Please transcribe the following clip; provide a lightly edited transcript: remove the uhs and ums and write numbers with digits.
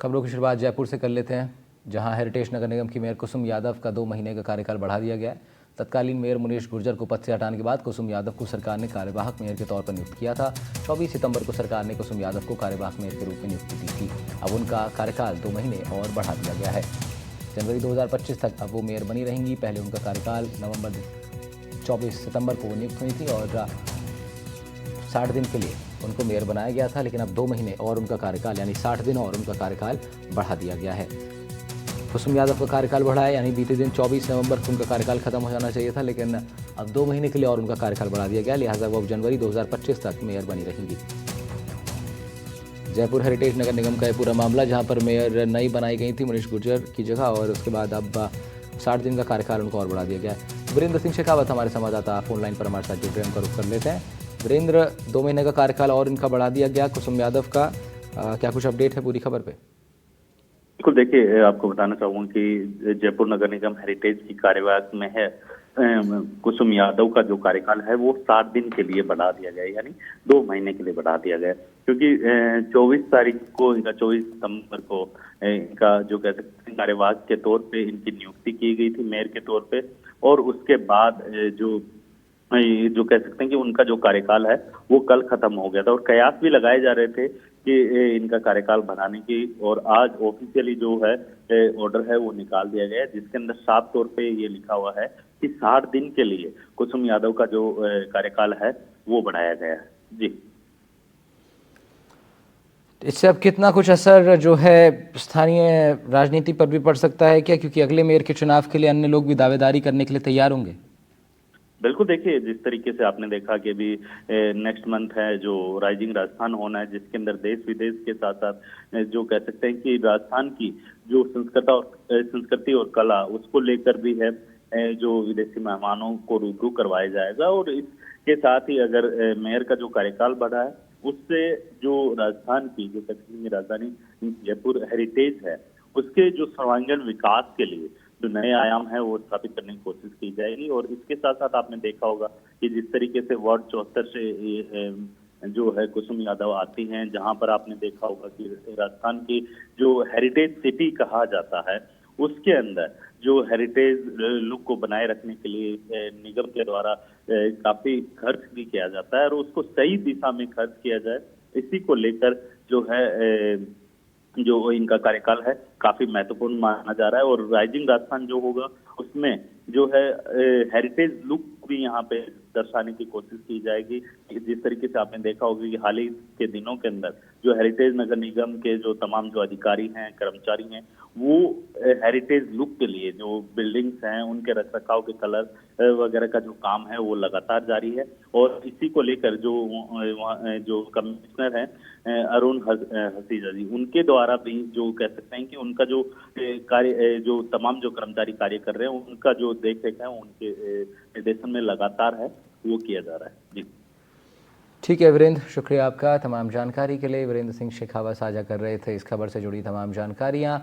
खबरों की शुरुआत जयपुर से कर लेते हैं, जहां हेरिटेज नगर निगम की मेयर कुसुम यादव का 2 महीने का कार्यकाल बढ़ा दिया गया है। तत्कालीन मेयर मुनीश गुर्जर को पद से हटाने के बाद कुसुम यादव को सरकार ने कार्यवाहक मेयर के तौर पर नियुक्त किया था। 24 सितंबर को सरकार ने कुसुम यादव को कार्यवाहक मेयर के रूप में नियुक्ति दी थी। अब उनका कार्यकाल 2 महीने और बढ़ा दिया गया है। जनवरी 2025 तक अब वो मेयर बनी रहेंगी। पहले उनका कार्यकाल 24 सितंबर को वो नियुक्त हुई थी और 60 दिन के लिए उनको मेयर बनाया गया था, लेकिन अब 2 महीने और उनका कार्यकाल यानी 60 दिन और उनका कार्यकाल बढ़ा दिया गया है। कुसुम यादव का कार्यकाल बढ़ा है, यानी बीते दिन 24 नवंबर को उनका कार्यकाल खत्म हो जाना चाहिए था, लेकिन अब 2 महीने के लिए और उनका कार्यकाल बढ़ा दिया गया, लिहाजा वो अब जनवरी 2025 तक मेयर बनी रहेंगी। जयपुर हेरिटेज नगर निगम का ये पूरा मामला, जहां पर मेयर नई बनाई गई थी मुनीश गुर्जर की जगह, और उसके बाद अब 60 दिन का कार्यकाल उनको और बढ़ा दिया गया है। वीरेंद्र सिंह शेखावत हमारे संवाददाता फोन लाइन पर हमारे साथ जुड़ रहे हैं, उनका रुख कर लेते हैं। वीरेंद्र, 2 महीने का कार्यकाल और इनका बढ़ा दिया गया कुसुम यादव का, क्या कुछ अपडेट है पूरी खबर पे? बिल्कुल, देखिए आपको बताना चाहूंगा कि जयपुर नगर निगम हेरिटेज की कार्यवाहक में है कुसुम यादव का जो कार्यकाल है वो 60 दिन के लिए बढ़ा दिया गया, यानी 2 महीने के लिए बढ़ा दिया गया, क्योंकि 24 सितंबर को इनका जो कह सकते हैं कार्यवाहक के तौर पे इनकी नियुक्ति की गई थी मेयर के तौर पे, और उसके बाद जो कह सकते हैं कि उनका जो कार्यकाल है वो कल खत्म हो गया था, और कयास भी लगाए जा रहे थे कि इनका कार्यकाल बढ़ाने की, और आज ऑफिशियली जो है ऑर्डर है वो निकाल दिया गया है, जिसके अंदर साफ तौर पे ये लिखा हुआ है कि 60 दिन के लिए कुसुम यादव का जो कार्यकाल है वो बढ़ाया गया है। जी, इससे अब कितना कुछ असर जो है स्थानीय राजनीति पर भी पड़ सकता है क्या, क्योंकि अगले मेयर के चुनाव के लिए अन्य लोग भी दावेदारी करने के लिए तैयार होंगे? बिल्कुल, देखिए जिस तरीके से आपने देखा कि अभी नेक्स्ट मंथ है जो राइजिंग राजस्थान होना है, जिसके अंदर देश विदेश के साथ साथ जो कह सकते हैं कि राजस्थान की जो संस्कृति और कला उसको लेकर भी है जो विदेशी मेहमानों को रूबरू करवाया जाएगा, और इसके साथ ही अगर मेयर का जो कार्यकाल बढ़ा है उससे जो राजस्थान की जो कह सकते हैं राजधानी जयपुर हेरिटेज है उसके जो सर्वांगीण विकास के लिए जो नए आयाम है वो स्थापित करने की कोशिश की जाएगी। और इसके साथ साथ आपने देखा होगा कि जिस तरीके से वार्ड 74 से जो है कुसुम यादव आती हैं, जहां पर आपने देखा होगा कि राजस्थान की जो हेरिटेज सिटी कहा जाता है उसके अंदर जो हेरिटेज लुक को बनाए रखने के लिए निगम के द्वारा काफी खर्च भी किया जाता है, और उसको सही दिशा में खर्च किया जाए, इसी को लेकर जो है जो इनका कार्यकाल है काफी महत्वपूर्ण माना जा रहा है। और राइजिंग राजस्थान जो होगा उसमें जो है हेरिटेज लुक भी यहाँ पे दर्शाने की कोशिश की जाएगी। जिस तरीके से आपने देखा होगा कि हाल ही के दिनों के अंदर जो हेरिटेज नगर निगम के जो तमाम जो अधिकारी हैं, कर्मचारी हैं, वो हेरिटेज लुक के लिए जो बिल्डिंग्स हैं उनके रखरखाव के कलर वगैरह का जो काम है वो लगातार जारी है, और इसी को लेकर जो कमिश्नर हैं अरुण हसीजा जी, उनके द्वारा भी जो कह सकते हैं कि उनका जो कार्य जो तमाम जो कर्मचारी कार्य कर रहे हैं उनका जो देख रेख है उनके निर्देशन में लगातार है वो किया जा रहा है। जी ठीक है वीरेंद्र, शुक्रिया आपका तमाम जानकारी के लिए। वीरेंद्र सिंह शेखावत साझा कर रहे थे इस खबर से जुड़ी तमाम जानकारियाँ।